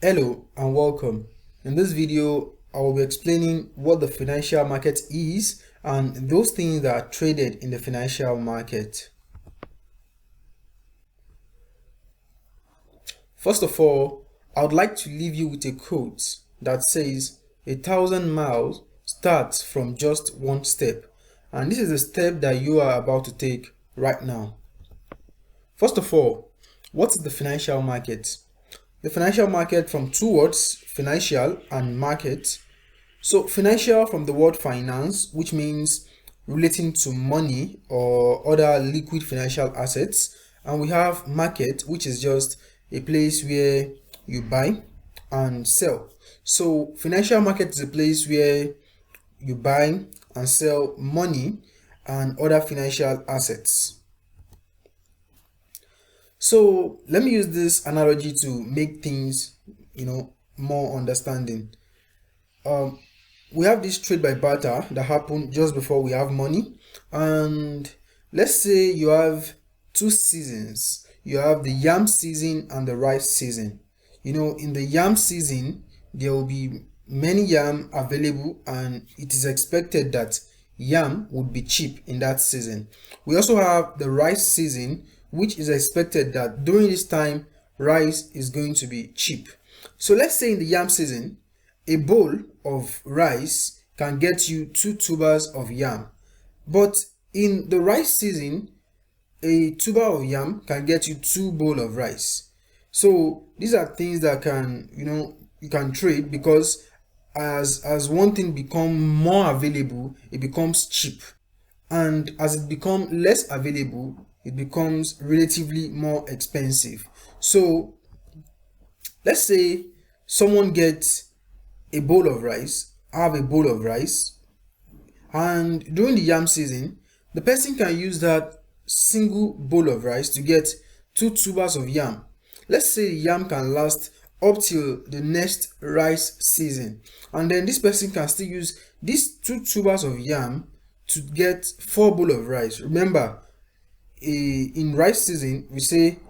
Hello and welcome. In this video, I will be explaining what the financial market is and those things that are traded in the financial market. First of all, I would like to leave you with a quote that says, 1,000 miles starts from just one step. And this is the step that you are about to take right now. First of all, what is the financial market? The financial market from two words, financial and market. So financial from the word finance, which means relating to money or other liquid financial assets. And we have market, which is just a place where you buy and sell. So financial market is a place where you buy and sell money and other financial assets. So let me use this analogy to make things, more understanding. We have this trade by barter that happened just before we have money, and let's say you have two seasons. You have the yam season and the rice season. In the yam season, there will be many yam available, and it is expected that yam would be cheap in that season. We also have the rice season, which is expected that during this time rice is going to be cheap. So let's say in the yam season, a bowl of rice can get you 2 tubers of yam, but in the rice season, a tuber of yam can get you 2 bowls of rice. So these are things that you can trade, because as one thing become more available, it becomes cheap, and as it becomes less available, it becomes relatively more expensive. So let's say someone gets a bowl of rice, have a bowl of rice, and during the yam season, the person can use that single bowl of rice to get 2 tubers of yam. Let's say the yam can last up till the next rice season, and then this person can still use these 2 tubers of yam to get 4 bowls of rice. Remember, in rice season, we say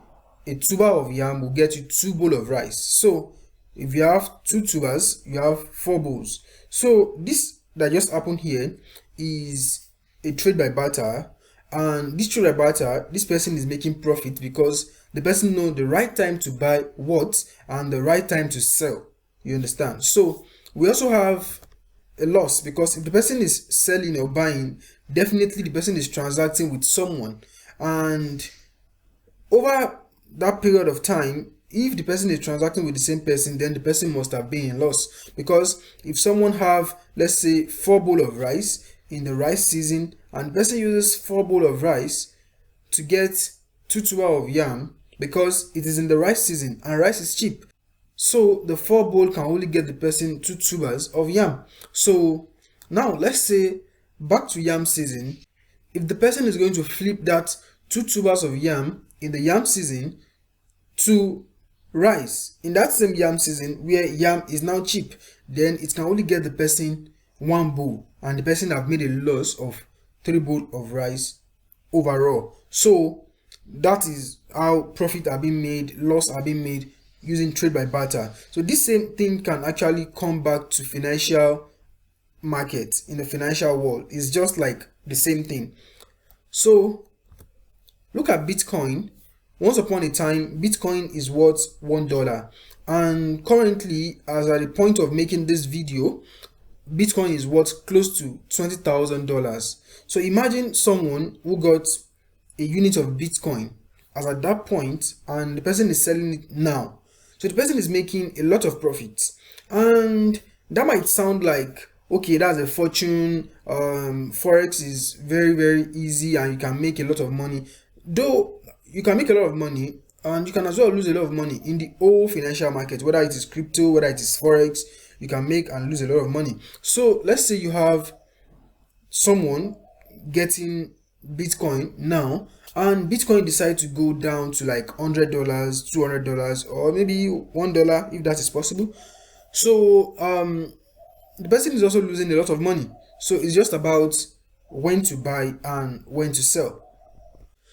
a tuber of yam will get you 2 bowls of rice. So if you have 2 tubers, you have 4 bowls. So this that just happened here is a trade by barter, and this trade by barter, this person is making profit because the person knows the right time to buy what and the right time to sell. You understand? So we also have a loss, because if the person is selling or buying, definitely the person is transacting with someone, and over that period of time, if the person is transacting with the same person, then the person must have been in loss, because if someone have, let's say, 4 bowls of rice in the rice season, and the person uses 4 bowls of rice to get 2 tubers of yam, because it is in the rice season and rice is cheap, so the 4 bowls can only get the person 2 tubers of yam. So now let's say back to yam season, if the person is going to flip that 2 tubers of yam in the yam season to rice in that same yam season where yam is now cheap, then it can only get the person 1 bowl, and the person have made a loss of 3 bowls of rice overall. So that is how profit are being made, loss are being made using trade by barter. So this same thing can actually come back to financial market. In the financial world, it's just like the same thing. So look at Bitcoin. Once upon a time, Bitcoin is worth $1, and currently, as at the point of making this video, Bitcoin is worth close to $20,000. So imagine someone who got a unit of Bitcoin as at that point, and the person is selling it now. So the person is making a lot of profit, and that might sound like, okay, that's a fortune. Forex is very, very easy, and you can make a lot of money. Though you can make a lot of money, and you can as well lose a lot of money in the whole financial market, whether it is crypto, whether it is Forex. You can make and lose a lot of money. So let's say you have someone getting Bitcoin now, and Bitcoin decide to go down to like $100, $200, or maybe $1 if that is possible. So the person is also losing a lot of money. So it's just about when to buy and when to sell.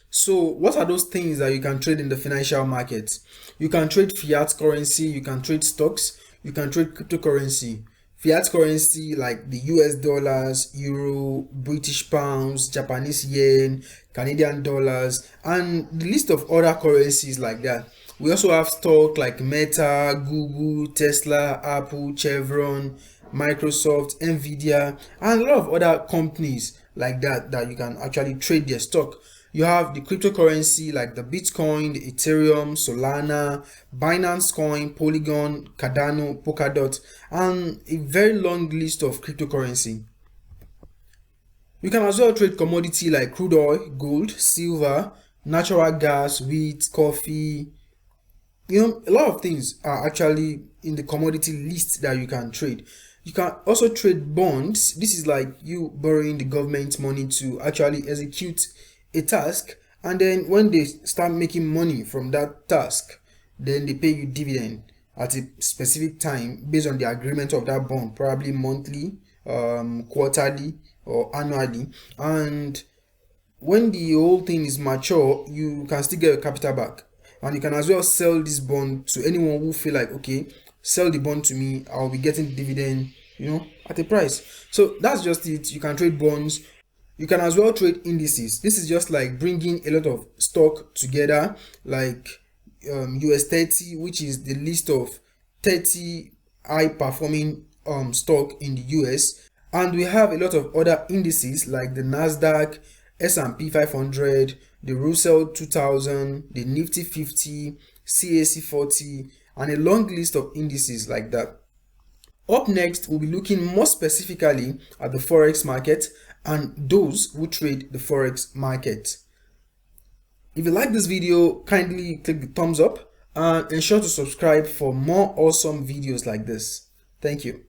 So what are those things that you can trade in the financial markets? You can trade fiat currency, you can trade stocks, you can trade cryptocurrency. Fiat currency like the US dollars, euro, British pounds, Japanese yen, Canadian dollars, and the list of other currencies like that. We also have stock like Meta, Google, Tesla, Apple, Chevron, Microsoft, Nvidia, and a lot of other companies like that you can actually trade their stock. You have the cryptocurrency like the Bitcoin, the Ethereum, Solana, Binance Coin, Polygon, Cardano, Polkadot, and a very long list of cryptocurrency. You can as well trade commodity like crude oil, gold, silver, natural gas, wheat, coffee. A lot of things are actually in the commodity list that you can trade. You can also trade bonds. This is like you borrowing the government money to actually execute a task, and then when they start making money from that task, then they pay you dividend at a specific time based on the agreement of that bond, probably monthly, quarterly, or annually. And when the whole thing is mature, you can still get your capital back, and you can as well sell this bond to anyone who feel like, okay, sell the bond to me, I'll be getting dividend, at a price. So that's just it. You can trade bonds. You can as well trade indices. This is just like bringing a lot of stock together, like US 30, which is the list of 30 high performing stock in the US. And we have a lot of other indices like the Nasdaq, S&P 500, the Russell 2000, the Nifty 50, CAC 40, and a long list of indices like that. Up next, we'll be looking more specifically at the Forex market and those who trade the Forex market. If you like this video, kindly click the thumbs up and ensure to subscribe for more awesome videos like this. Thank you.